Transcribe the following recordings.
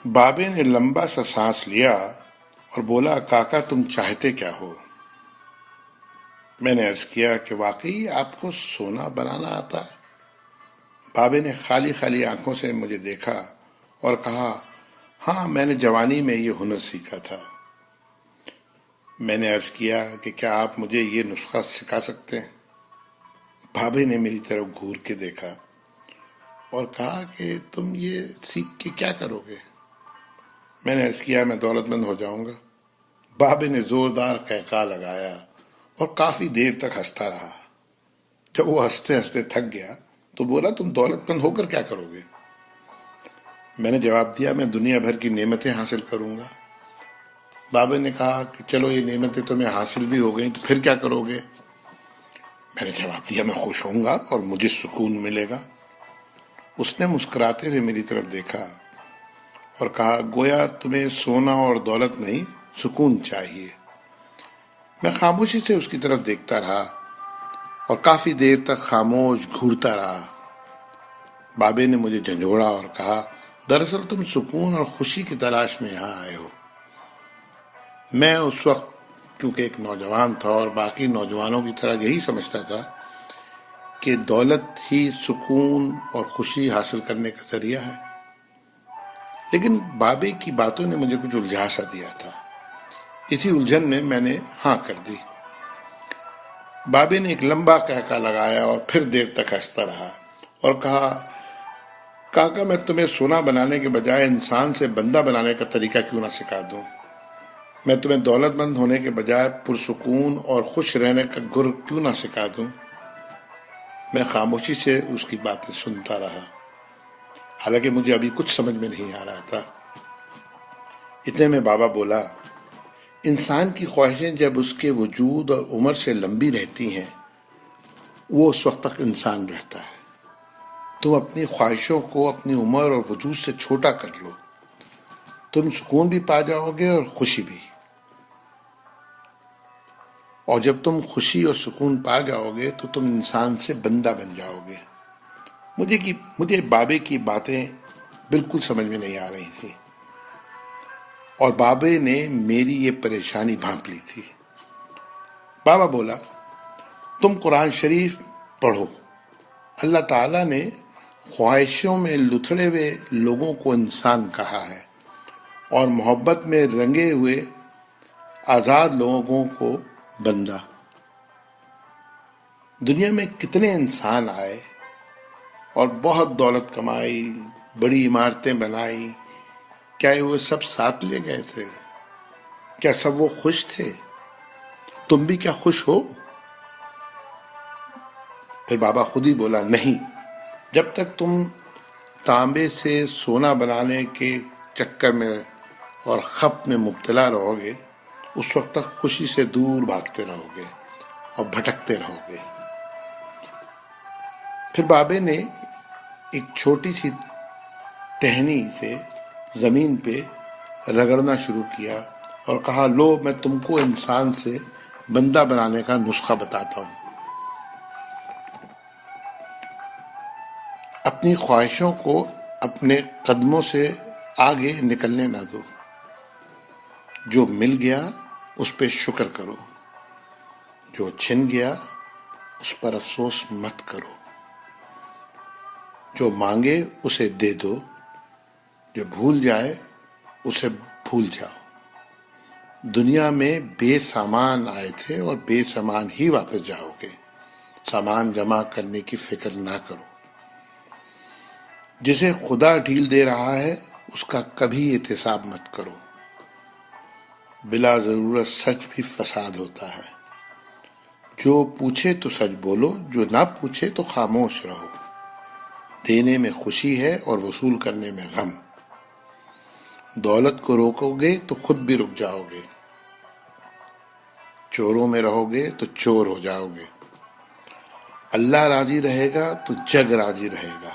بابے نے لمبا سا سانس لیا اور بولا، کاکا تم چاہتے کیا ہو؟ میں نے عرض کیا کہ واقعی آپ کو سونا بنانا آتا ہے؟ بابے نے خالی خالی آنکھوں سے مجھے دیکھا اور کہا، ہاں میں نے جوانی میں یہ ہنر سیکھا تھا۔ میں نے عرض کیا کہ کیا آپ مجھے یہ نسخہ سکھا سکتے ہیں؟ بابے نے میری طرف گھور کے دیکھا اور کہا کہ تم یہ سیکھ کے کیا کرو گے؟ میں نے عرض کیا میں دولت مند ہو جاؤں گا۔ بابے نے زوردار قہقہہ لگایا اور کافی دیر تک ہنستا رہا۔ جب وہ ہنستے ہنستے تھک گیا تو بولا، تم دولت مند ہو کر کیا کرو گے؟ میں نے جواب دیا، میں دنیا بھر کی نعمتیں حاصل کروں گا۔ بابا نے کہا کہ چلو یہ نعمتیں تمہیں حاصل بھی ہو گئیں تو پھر کیا کرو گے؟ میں نے جواب دیا، میں خوش ہوں گا اور مجھے سکون ملے گا۔ اس نے مسکراتے ہوئے میری طرف دیکھا اور کہا، گویا تمہیں سونا اور دولت نہیں، سکون چاہیے۔ میں خاموشی سے اس کی طرف دیکھتا رہا اور کافی دیر تک خاموش گھورتا رہا۔ بابے نے مجھے جھنجھوڑا اور کہا، دراصل تم سکون اور خوشی کی تلاش میں یہاں آئے ہو۔ میں اس وقت کیونکہ ایک نوجوان تھا اور باقی نوجوانوں کی طرح یہی سمجھتا تھا کہ دولت ہی سکون اور خوشی حاصل کرنے کا ذریعہ ہے، لیکن بابے کی باتوں نے مجھے کچھ الجھا سا دیا تھا۔ اسی الجھن میں میں نے ہاں کر دی۔ بابے نے ایک لمبا قہقہہ لگایا اور پھر دیر تک ہنستا رہا اور کہا، کاکا میں تمہیں سونا بنانے کے بجائے انسان سے بندہ بنانے کا طریقہ کیوں نہ سکھا دوں؟ میں تمہیں دولت مند ہونے کے بجائے پرسکون اور خوش رہنے کا گر کیوں نہ سکھا دوں؟ میں خاموشی سے اس کی باتیں سنتا رہا، حالانکہ مجھے ابھی کچھ سمجھ میں نہیں آ رہا تھا۔ اتنے میں بابا بولا، انسان کی خواہشیں جب اس کے وجود اور عمر سے لمبی رہتی ہیں وہ اس وقت تک انسان رہتا ہے۔ تم اپنی خواہشوں کو اپنی عمر اور وجود سے چھوٹا کر لو، تم سکون بھی پا جاؤ گے اور خوشی بھی۔ اور جب تم خوشی اور سکون پا جاؤ گے تو تم انسان سے بندہ بن جاؤ گے۔ مجھے بابے کی باتیں بالکل سمجھ میں نہیں آ رہی تھی اور بابے نے میری یہ پریشانی بھانپ لی تھی۔ بابا بولا، تم قرآن شریف پڑھو۔ اللہ تعالیٰ نے خواہشوں میں لتھڑے ہوئے لوگوں کو انسان کہا ہے اور محبت میں رنگے ہوئے آزاد لوگوں کو بندہ۔ دنیا میں کتنے انسان آئے اور بہت دولت کمائی، بڑی عمارتیں بنائی، کیا وہ سب ساتھ لے گئے تھے؟ کیا سب وہ خوش تھے؟ تم بھی کیا خوش ہو؟ پھر بابا خود ہی بولا، نہیں، جب تک تم تانبے سے سونا بنانے کے چکر میں اور خپ میں مبتلا رہو گے اس وقت تک خوشی سے دور بھاگتے رہو گے اور بھٹکتے رہو گے۔ پھر بابے نے ایک چھوٹی سی ٹہنی سے زمین پہ رگڑنا شروع کیا اور کہا، لو میں تم کو انسان سے بندہ بنانے کا نسخہ بتاتا ہوں۔ اپنی خواہشوں کو اپنے قدموں سے آگے نکلنے نہ دو۔ جو مل گیا اس پہ شکر کرو، جو چھن گیا اس پر افسوس مت کرو۔ جو مانگے اسے دے دو، جو بھول جائے اسے بھول جاؤ۔ دنیا میں بے سامان آئے تھے اور بے سامان ہی واپس جاؤ گے۔ سامان جمع کرنے کی فکر نہ کرو۔ جسے خدا ڈھیل دے رہا ہے اس کا کبھی احتساب مت کرو۔ بلا ضرورت سچ بھی فساد ہوتا ہے۔ جو پوچھے تو سچ بولو، جو نہ پوچھے تو خاموش رہو۔ دینے میں خوشی ہے اور وصول کرنے میں غم۔ دولت کو روکو گے تو خود بھی رک جاؤ گے۔ چوروں میں رہو گے تو چور ہو جاؤ گے۔ اللہ راضی رہے گا تو جگ راضی رہے گا۔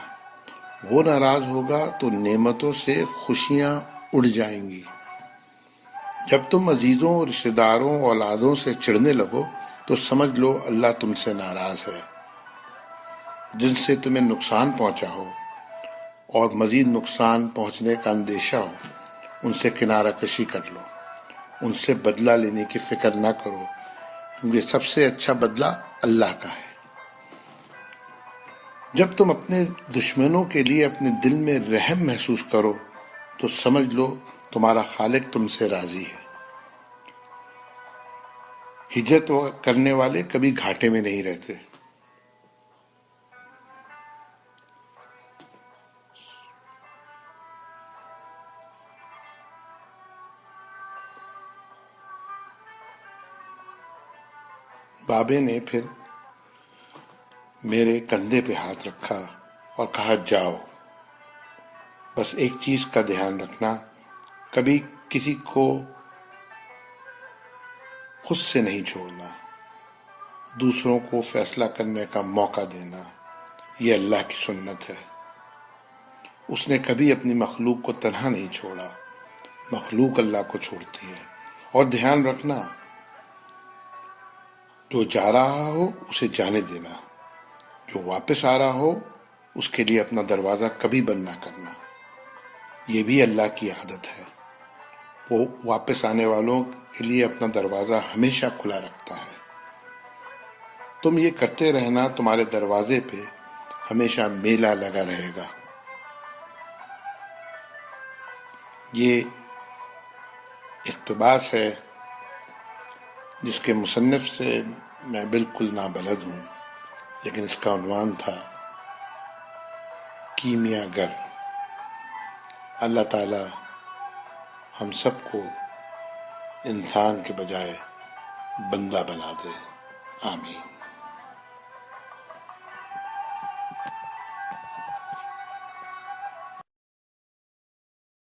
وہ ناراض ہوگا تو نعمتوں سے خوشیاں اڑ جائیں گی۔ جب تم عزیزوں، رشتہ داروں، اولادوں سے چڑھنے لگو تو سمجھ لو اللہ تم سے ناراض ہے۔ جن سے تمہیں نقصان پہنچا ہو اور مزید نقصان پہنچنے کا اندیشہ ہو ان سے کنارہ کشی کر لو، ان سے بدلہ لینے کی فکر نہ کرو، کیونکہ سب سے اچھا بدلہ اللہ کا ہے۔ جب تم اپنے دشمنوں کے لیے اپنے دل میں رحم محسوس کرو تو سمجھ لو تمہارا خالق تم سے راضی ہے۔ ہجرت کرنے والے کبھی گھاٹے میں نہیں رہتے۔ بابے نے پھر میرے کندھے پہ ہاتھ رکھا اور کہا، جاؤ، بس ایک چیز کا دھیان رکھنا، کبھی کسی کو خود سے نہیں چھوڑنا، دوسروں کو فیصلہ کرنے کا موقع دینا، یہ اللہ کی سنت ہے۔ اس نے کبھی اپنی مخلوق کو تنہا نہیں چھوڑا، مخلوق اللہ کو چھوڑتی ہے۔ اور دھیان رکھنا، جو جا رہا ہو اسے جانے دینا، جو واپس آ رہا ہو اس کے لیے اپنا دروازہ کبھی بند نہ کرنا، یہ بھی اللہ کی عادت ہے۔ وہ واپس آنے والوں کے لیے اپنا دروازہ ہمیشہ کھلا رکھتا ہے۔ تم یہ کرتے رہنا، تمہارے دروازے پہ ہمیشہ میلہ لگا رہے گا۔ یہ اقتباس ہے جس کے مصنف سے میں بالکل نابلد ہوں، لیکن اس کا عنوان تھا کیمیا گر۔ اللہ تعالی ہم سب کو انسان کے بجائے بندہ بنا دے، آمین۔